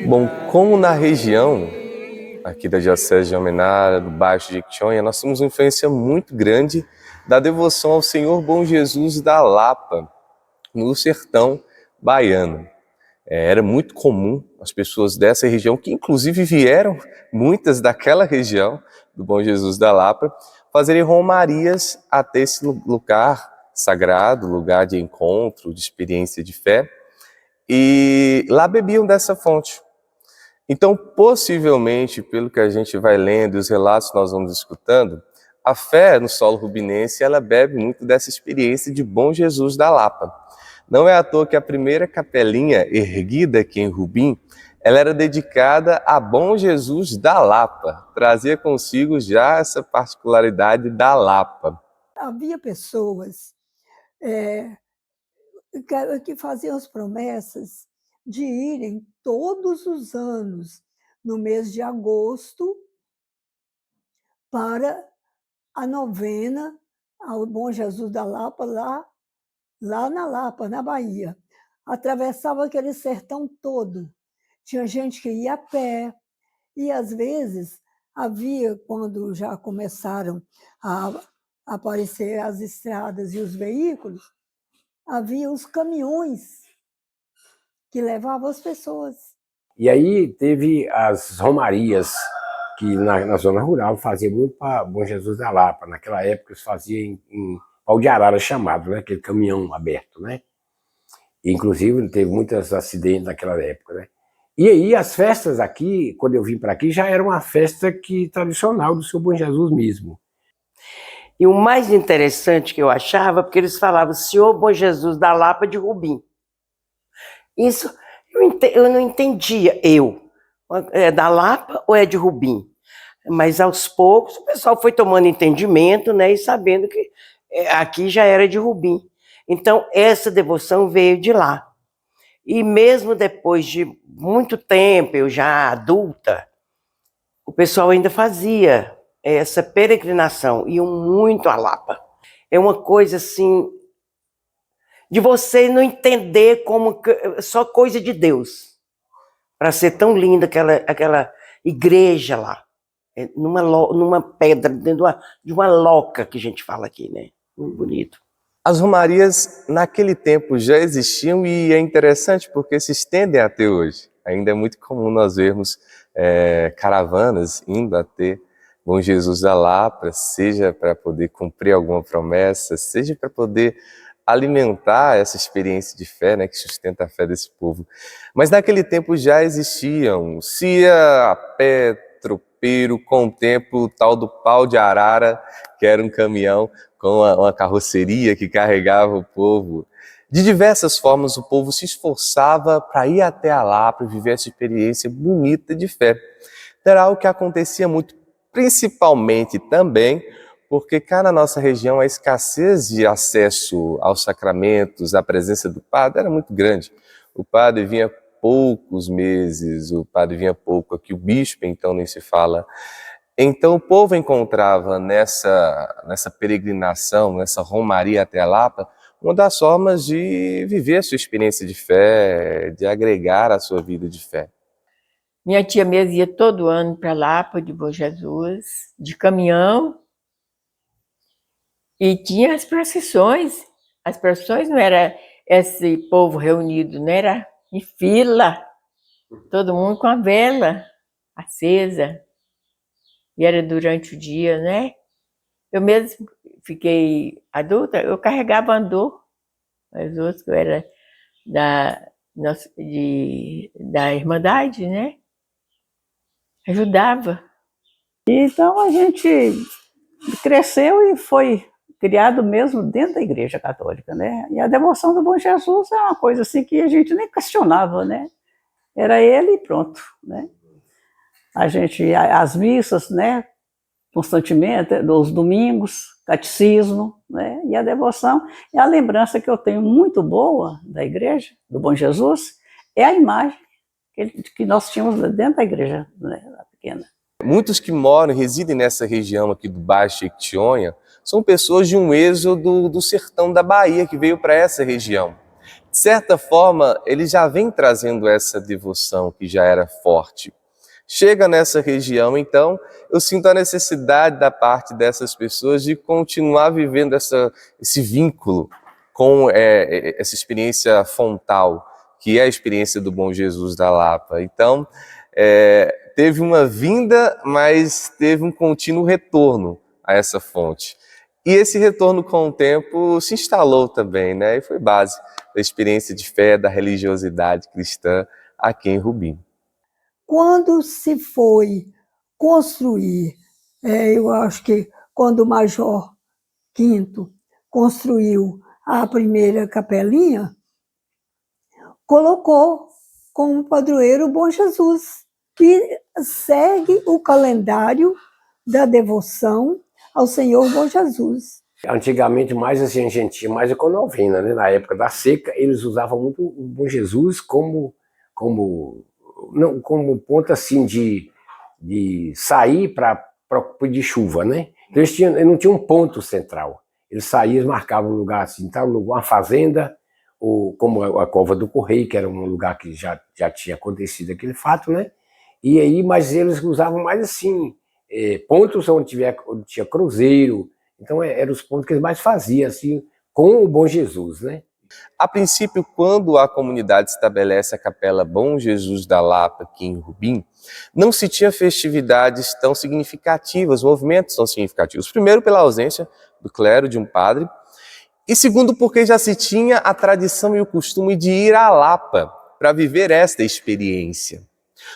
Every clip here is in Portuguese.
Bom, como na região aqui da Diocese de Almenara, do Baixo Jequitinhonha, nós temos uma influência muito grande da devoção ao Senhor Bom Jesus da Lapa, no sertão baiano. Era muito comum as pessoas dessa região, que inclusive vieram, muitas daquela região, do Bom Jesus da Lapa, fazerem romarias até esse lugar sagrado, lugar de encontro, de experiência de fé, e lá bebiam dessa fonte. Então, possivelmente, pelo que a gente vai lendo e os relatos que nós vamos escutando, a fé no solo rubinense, ela bebe muito dessa experiência de Bom Jesus da Lapa. Não é à toa que a primeira capelinha erguida aqui em Rubim, ela era dedicada a Bom Jesus da Lapa, trazia consigo já essa particularidade da Lapa. Havia pessoas que faziam as promessas de irem todos os anos, no mês de agosto, para a novena ao Bom Jesus da Lapa, lá na Lapa, na Bahia. Atravessava aquele sertão todo. Tinha gente que ia a pé, e às vezes havia, quando já começaram a aparecer as estradas e os veículos, havia os caminhões que levavam as pessoas. E aí teve as romarias, que na zona rural fazia muito para Bom Jesus da Lapa. Naquela época eles faziam em pau de arara chamado, né? Aquele caminhão aberto, né? E, inclusive teve muitos acidentes naquela época, né? E aí as festas aqui, quando eu vim para aqui, já era uma festa tradicional do seu Bom Jesus mesmo. E o mais interessante que eu achava, porque eles falavam Senhor Bom Jesus da Lapa de Rubim. Isso eu não entendia, é da Lapa ou é de Rubim? Mas aos poucos o pessoal foi tomando entendimento, né, e sabendo que aqui já era de Rubim. Então essa devoção veio de lá. E mesmo depois de muito tempo, eu já adulta, o pessoal ainda fazia essa peregrinação, iam muito à Lapa. É uma coisa assim, de você não entender como só coisa de Deus, para ser tão linda aquela igreja lá, numa pedra, dentro de uma loca que a gente fala aqui, né? Muito bonito. As romarias naquele tempo já existiam e é interessante porque se estendem até hoje. Ainda é muito comum nós vermos caravanas indo até Bom Jesus da Lapa, seja para poder cumprir alguma promessa, seja para poder alimentar essa experiência de fé, né, que sustenta a fé desse povo. Mas naquele tempo já existiam, se ia a pé, tropeiro, com o tempo, o tal do pau de arara, que era um caminhão com uma carroceria que carregava o povo. De diversas formas, o povo se esforçava para ir até a Lapa e viver essa experiência bonita de fé. Era algo que acontecia muito, principalmente também porque cá na nossa região a escassez de acesso aos sacramentos, à presença do padre era muito grande. O padre vinha poucos meses, o padre vinha pouco aqui, o bispo então nem se fala. Então o povo encontrava nessa peregrinação, nessa romaria até a Lapa, uma das formas de viver a sua experiência de fé, de agregar a sua vida de fé. Minha tia mesmo ia todo ano para Lapa de Bom Jesus, de caminhão, e tinha as procissões. As procissões não era esse povo reunido, não era em fila, todo mundo com a vela acesa. E era durante o dia, né? Eu mesmo fiquei adulta, eu carregava andor, os outros que eu era da Irmandade, né? Ajudava. Então a gente cresceu e foi criado mesmo dentro da Igreja Católica, né? E a devoção do Bom Jesus é uma coisa assim que a gente nem questionava, né? Era ele e pronto, né? As missas, né? Constantemente, dos domingos, catecismo, né? E a devoção é a lembrança que eu tenho muito boa da igreja, do Bom Jesus, é a imagem que nós tínhamos dentro da igreja, né? Pequena. Muitos que moram e residem nessa região aqui do Baixo Jequitinhonha são pessoas de um êxodo do sertão da Bahia que veio para essa região. De certa forma, ele já vem trazendo essa devoção que já era forte. Chega nessa região, então, eu sinto a necessidade da parte dessas pessoas de continuar vivendo esse vínculo com essa experiência fontal, que é a experiência do Bom Jesus da Lapa. Então, teve uma vinda, mas teve um contínuo retorno a essa fonte. E esse retorno com o tempo se instalou também, né? E foi base da experiência de fé, da religiosidade cristã aqui em Rubim. Quando se foi construir, eu acho que quando o Major Quinto construiu a primeira capelinha, colocou como padroeiro o Bom Jesus, que segue o calendário da devoção ao Senhor Bom Jesus. Antigamente, mais assim, a gente tinha mais com novena, né? Na época da seca, eles usavam muito o Bom Jesus como ponto assim de sair para pedir chuva, né? Então eles não tinham um ponto central. Eles saíam, marcavam um lugar assim, tal lugar, uma fazenda, ou como a Cova do Correio, que era um lugar que já tinha acontecido aquele fato, né? E aí, mas eles usavam mais assim, pontos onde tinha cruzeiro. Então eram os pontos que eles mais faziam assim com o Bom Jesus, né? A princípio, quando a comunidade estabelece a Capela Bom Jesus da Lapa aqui em Rubim, não se tinha festividades tão significativas, movimentos tão significativos. Primeiro, pela ausência do clero, de um padre, e segundo, porque já se tinha a tradição e o costume de ir à Lapa para viver esta experiência.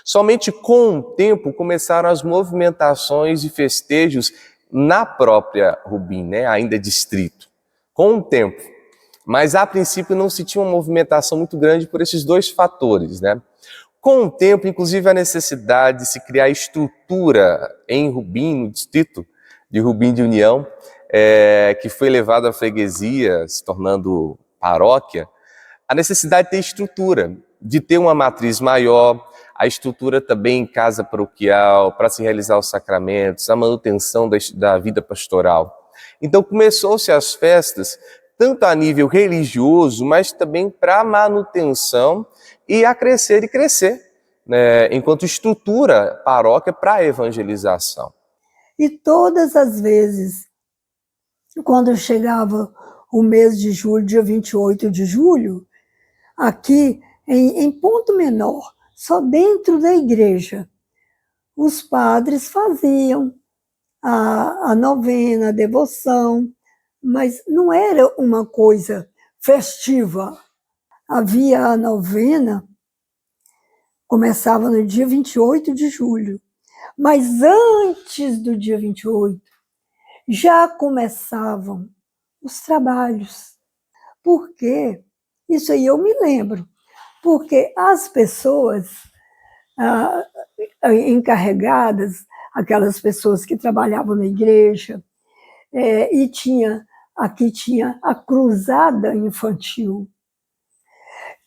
Somente com o tempo começaram as movimentações e festejos na própria Rubim, né, ainda distrito. Com o tempo. Mas, a princípio, não se tinha uma movimentação muito grande por esses dois fatores, né? Com o tempo, inclusive, a necessidade de se criar estrutura em Rubim, no distrito de Rubim de União, que foi levado à freguesia, se tornando paróquia, a necessidade de ter estrutura, de ter uma matriz maior, a estrutura também em casa paroquial, para se realizar os sacramentos, a manutenção da vida pastoral. Então, começou-se as festas tanto a nível religioso, mas também para a manutenção e a crescer e crescer, né, enquanto estrutura paróquia para a evangelização. E todas as vezes, quando chegava o mês de julho, dia 28 de julho, aqui em Ponto Menor, só dentro da igreja, os padres faziam a novena, a devoção, mas não era uma coisa festiva. Havia a novena, começava no dia 28 de julho, mas antes do dia 28, já começavam os trabalhos. Por quê? Isso aí eu me lembro, porque as pessoas encarregadas, aquelas pessoas que trabalhavam na igreja, e aqui tinha a cruzada infantil,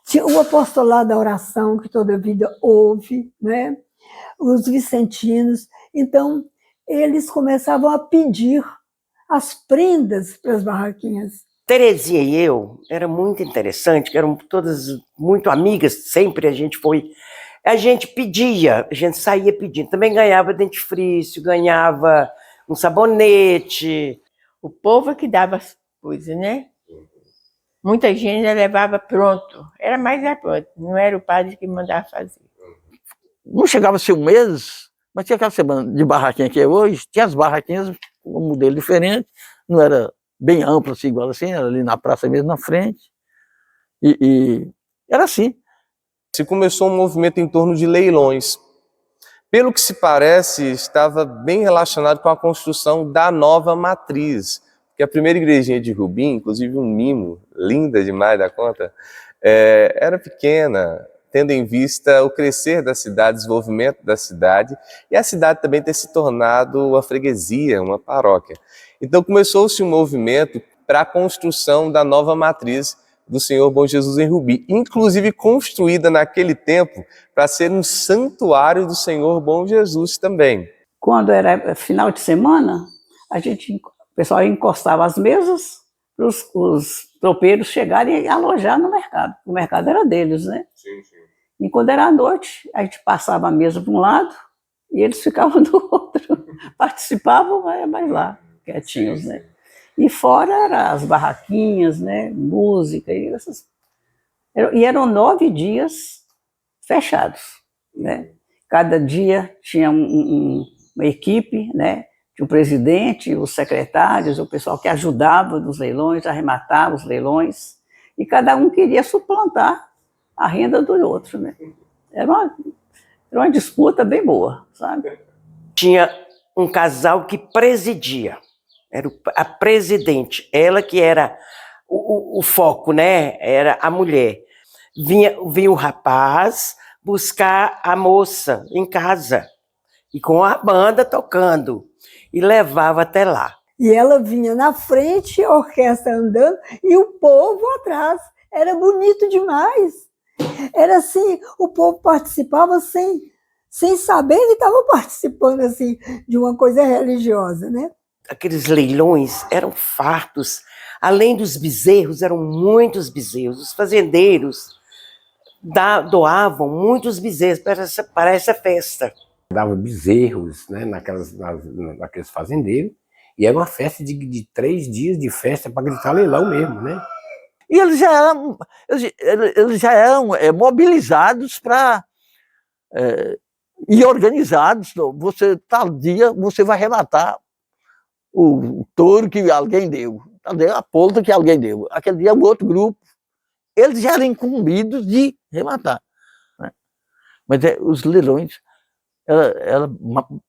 tinha o apostolado da oração, que toda a vida houve, né? Os vicentinos. Então, eles começavam a pedir as prendas para as barraquinhas. Terezinha e eu, era muito interessante, que eram todas muito amigas, sempre a gente pedia, a gente saía pedindo, também ganhava dentifrício, ganhava um sabonete. O povo é que dava as coisas, né? Muita gente já levava pronto, era mais pronto, não era o padre que mandava fazer. Não chegava a ser um mês, mas tinha aquela semana de barraquinha que é hoje, tinha as barraquinhas com um modelo diferente, não era bem amplo assim, igual assim, era ali na praça mesmo, na frente, e era assim. Se começou um movimento em torno de leilões. Pelo que se parece, estava bem relacionado com a construção da nova matriz, porque a primeira igrejinha de Rubim, inclusive um mimo, linda demais da conta, era pequena, tendo em vista o crescer da cidade, o desenvolvimento da cidade, e a cidade também ter se tornado uma freguesia, uma paróquia. Então começou-se um movimento para a construção da nova matriz do Senhor Bom Jesus em Rubim, inclusive construída naquele tempo para ser um santuário do Senhor Bom Jesus também. Quando era final de semana, o pessoal encostava as mesas para os tropeiros chegarem e alojar no mercado. O mercado era deles, né? Sim, sim. E quando era à noite, a gente passava a mesa para um lado e eles ficavam do outro. Participavam, mas lá, quietinhos, né? E fora eram as barraquinhas, né? Música e essas. E eram 9 dias fechados, né? Cada dia tinha uma equipe, né? Tinha o presidente, os secretários, o pessoal que ajudava nos leilões, arrematava os leilões, e cada um queria suplantar a renda do outro, né? Era uma disputa bem boa, sabe? Tinha um casal que presidia, era a presidente, ela que era o foco, né? Era a mulher. Vinha o rapaz buscar a moça em casa, e com a banda tocando, e levava até lá. E ela vinha na frente, a orquestra andando, e o povo atrás. Era bonito demais. Era assim, o povo participava sem saber que estava participando assim, de uma coisa religiosa, né? Aqueles leilões eram fartos. Além dos bezerros, eram muitos bezerros. Os fazendeiros doavam muitos bezerros para essa festa. Dava bezerros, né, naqueles fazendeiros, e era uma festa de 3 dias de festa para gritar leilão mesmo, né? E eles já eram mobilizados para e organizados. Você, tal dia, você vai arrematar o touro que alguém deu, a poltra que alguém deu. Aquele dia, o outro grupo, eles já eram incumbidos de arrematar, né? Mas os leilões eram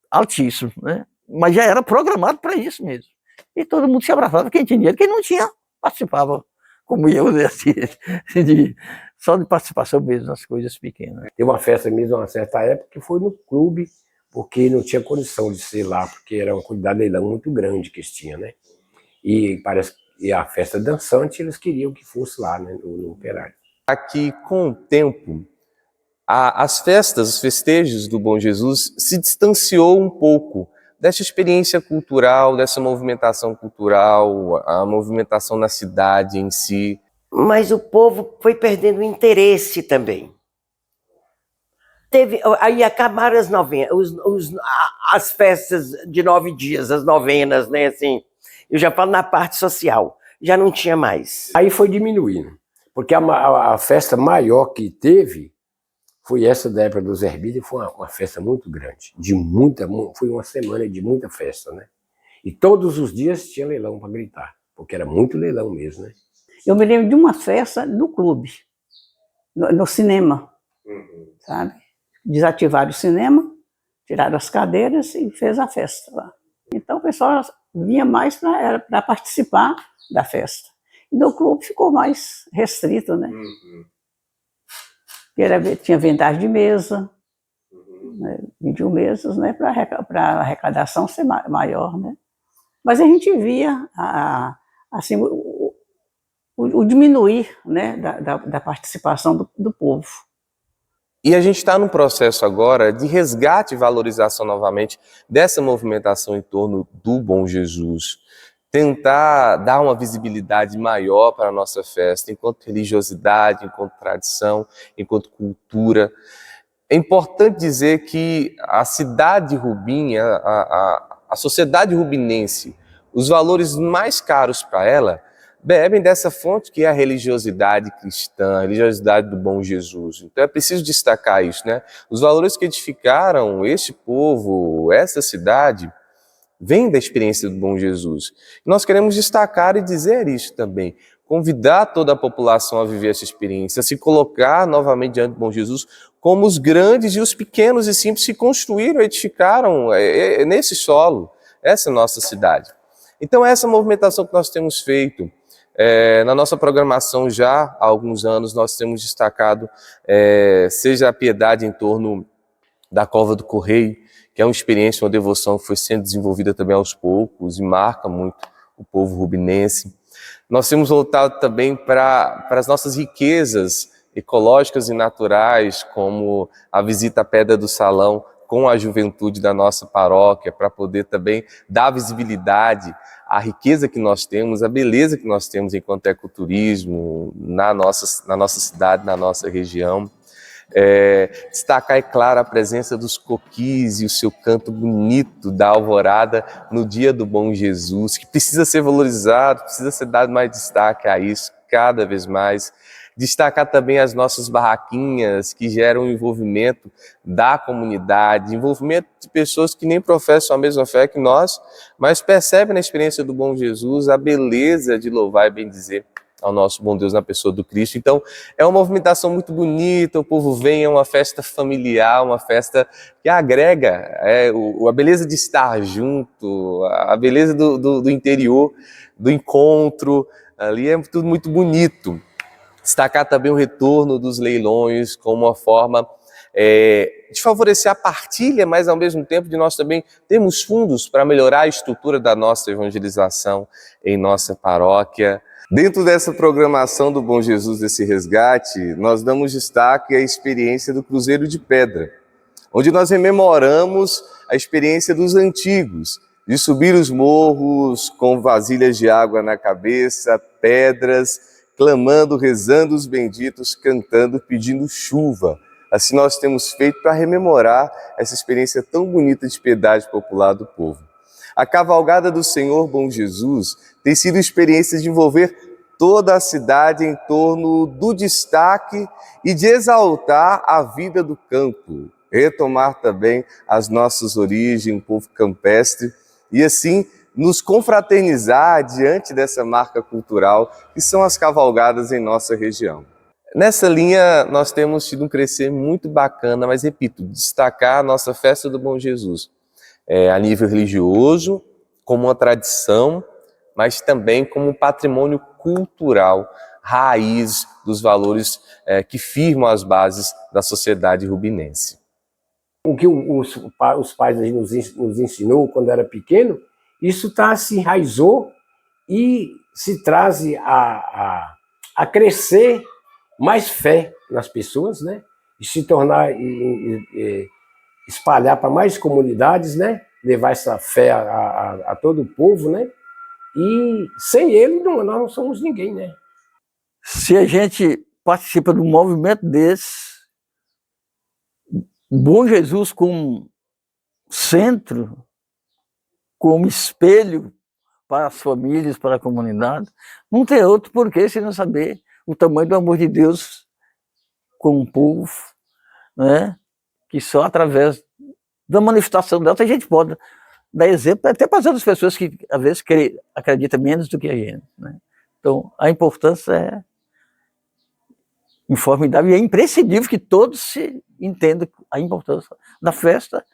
altíssimos, né? Mas já era programado para isso mesmo. E todo mundo se abraçava, quem tinha dinheiro, quem não tinha, participava, como eu, né? Assim, só de participação mesmo nas coisas pequenas. Teve uma festa mesmo, uma certa época, que foi no clube, porque não tinha condição de ser lá, porque era uma quantidade de leilão muito grande que eles tinham, né? E parece que a festa dançante, eles queriam que fosse lá, né, no Operário. Aqui, com o tempo, as festas, os festejos do Bom Jesus se distanciou um pouco dessa experiência cultural, dessa movimentação cultural, a movimentação na cidade em si. Mas o povo foi perdendo o interesse também. Aí acabaram as novenas, as festas de 9 dias, as novenas, né? Assim, eu já falo na parte social, já não tinha mais. Aí foi diminuindo, porque a festa maior que teve foi essa da época dos Herbídeos, foi uma festa muito grande, foi uma semana de muita festa, né? E todos os dias tinha leilão para gritar, porque era muito leilão mesmo, né? Eu me lembro de uma festa no clube, no cinema, sabe? Desativaram o cinema, tiraram as cadeiras e fez a festa lá. Então o pessoal vinha mais para participar da festa. E no clube ficou mais restrito, né? Tinha vendagem de mesa, né? Vendiam mesas, né? Para a arrecadação ser maior, né? Mas a gente via assim, o diminuir, né? da participação do povo. E a gente está num processo agora de resgate e valorização novamente dessa movimentação em torno do Bom Jesus. Tentar dar uma visibilidade maior para a nossa festa, enquanto religiosidade, enquanto tradição, enquanto cultura. É importante dizer que a cidade de Rubim, a sociedade rubinense, os valores mais caros para ela, bebem dessa fonte que é a religiosidade cristã, a religiosidade do Bom Jesus. Então é preciso destacar isso, né? Os valores que edificaram este povo, essa cidade, vêm da experiência do Bom Jesus. Nós queremos destacar e dizer isso também, convidar toda a população a viver essa experiência, a se colocar novamente diante do Bom Jesus como os grandes e os pequenos e simples que construíram, edificaram nesse solo, essa nossa cidade. Então essa movimentação que nós temos feito, na nossa programação já há alguns anos nós temos destacado, seja a piedade em torno da Cova do Correio, que é uma experiência, uma devoção que foi sendo desenvolvida também aos poucos e marca muito o povo rubinense. Nós temos voltado também para as nossas riquezas ecológicas e naturais, como a visita à Pedra do Salão, com a juventude da nossa paróquia, para poder também dar visibilidade à riqueza que nós temos, à beleza que nós temos enquanto ecoturismo na nossa cidade, na nossa região. Destacar, é claro, a presença dos coquis e o seu canto bonito da alvorada no dia do Bom Jesus, que precisa ser valorizado, precisa ser dado mais destaque a isso cada vez mais. Destacar também as nossas barraquinhas, que geram o envolvimento da comunidade, envolvimento de pessoas que nem professam a mesma fé que nós, mas percebem na experiência do Bom Jesus a beleza de louvar e bendizer ao nosso bom Deus na pessoa do Cristo. Então, é uma movimentação muito bonita, o povo vem, é uma festa familiar, uma festa que agrega a beleza de estar junto, a beleza do interior, do encontro, ali é tudo muito bonito. Destacar também o retorno dos leilões como uma forma de favorecer a partilha, mas ao mesmo tempo de nós também termos fundos para melhorar a estrutura da nossa evangelização em nossa paróquia. Dentro dessa programação do Bom Jesus, desse resgate, nós damos destaque à experiência do Cruzeiro de Pedra, onde nós rememoramos a experiência dos antigos, de subir os morros com vasilhas de água na cabeça, pedras, clamando, rezando os benditos, cantando, pedindo chuva. Assim nós temos feito para rememorar essa experiência tão bonita de piedade popular do povo. A cavalgada do Senhor Bom Jesus tem sido experiência de envolver toda a cidade em torno do destaque e de exaltar a vida do campo, retomar também as nossas origens, o povo campestre, e assim nos confraternizar diante dessa marca cultural que são as cavalgadas em nossa região. Nessa linha, nós temos tido um crescer muito bacana, mas repito, destacar a nossa festa do Bom Jesus, a nível religioso, como uma tradição, mas também como um patrimônio cultural, raiz dos valores que firmam as bases da sociedade rubinense. O que os pais nos ensinou quando era pequeno, isso se enraizou e se traz a crescer mais fé nas pessoas, né? E se tornar, espalhar para mais comunidades, né? Levar essa fé a todo o povo, né? E sem ele nós não somos ninguém, né? Se a gente participa de um movimento desse, Bom Jesus como centro, como espelho para as famílias, para a comunidade, não tem outro porquê se não saber o tamanho do amor de Deus com o povo, né? Que só através da manifestação dela a gente pode dar exemplo até para as outras pessoas que às vezes acreditam menos do que a gente, né? Então a importância é informidável e é imprescindível que todos se entendam a importância da festa,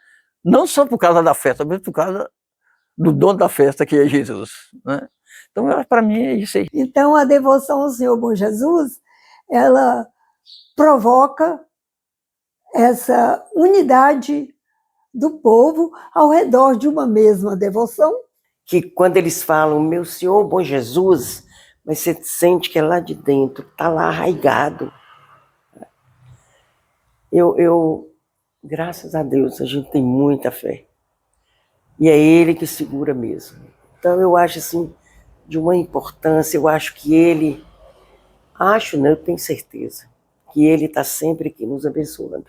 não só por causa da festa, mas por causa do dono da festa, que é Jesus, né? Então, para mim, é isso aí. Então, a devoção ao Senhor Bom Jesus, ela provoca essa unidade do povo ao redor de uma mesma devoção. Que quando eles falam, meu Senhor Bom Jesus, mas você sente que é lá de dentro, está lá arraigado. Graças a Deus, a gente tem muita fé. E é Ele que segura mesmo. Então eu acho assim, de uma importância, eu acho que Ele, eu tenho certeza, que Ele está sempre aqui nos abençoando.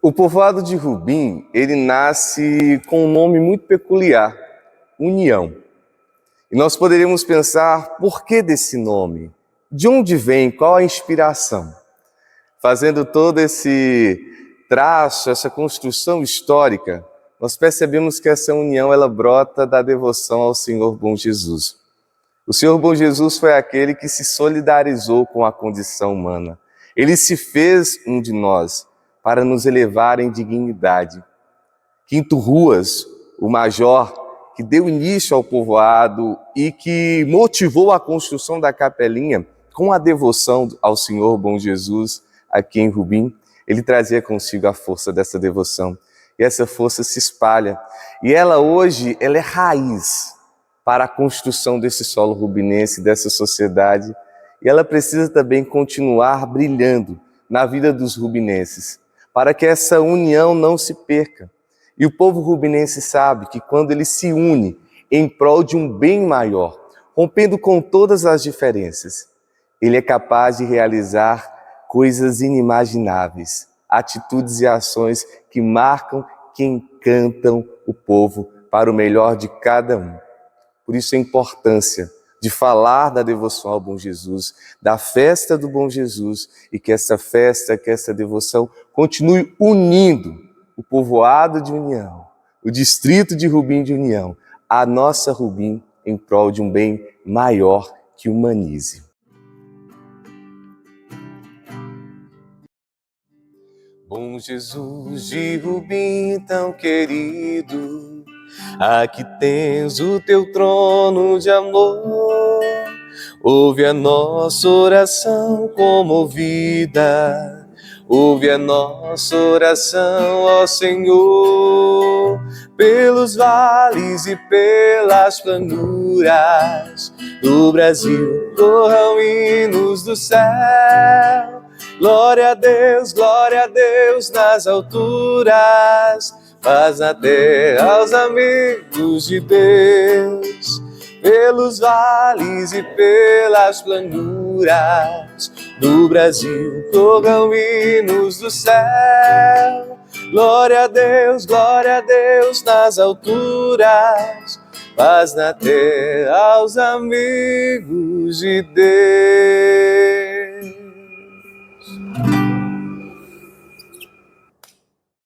O povoado de Rubim, ele nasce com um nome muito peculiar, União. E nós poderíamos pensar, por que desse nome? De onde vem? Qual a inspiração? Fazendo todo esse traço, essa construção histórica, nós percebemos que essa união ela brota da devoção ao Senhor Bom Jesus. O Senhor Bom Jesus foi aquele que se solidarizou com a condição humana. Ele se fez um de nós para nos elevar em dignidade. Quinto Ruas, o major que deu início ao povoado e que motivou a construção da capelinha com a devoção ao Senhor Bom Jesus aqui em Rubim, ele trazia consigo a força dessa devoção. E essa força se espalha. E ela hoje, ela é raiz para a construção desse solo rubinense, dessa sociedade. E ela precisa também continuar brilhando na vida dos rubinenses, para que essa união não se perca. E o povo rubinense sabe que quando ele se une em prol de um bem maior, rompendo com todas as diferenças, ele é capaz de realizar coisas inimagináveis, atitudes e ações que marcam, que encantam o povo para o melhor de cada um. Por isso a importância de falar da devoção ao Bom Jesus, da festa do Bom Jesus, e que essa festa, que essa devoção continue unindo o povoado de União, o distrito de Rubim de União, a nossa Rubim, em prol de um bem maior que humanize. Bom Jesus de Rubim tão querido, aqui tens o teu trono de amor. Ouve a nossa oração comovida, ouve a nossa oração, ó Senhor. Pelos vales e pelas planuras do Brasil corram hinos do céu. Glória a Deus nas alturas, paz na terra aos amigos de Deus. Pelos vales e pelas planuras do Brasil corram hinos do céu. Glória a Deus nas alturas, paz na terra aos amigos de Deus.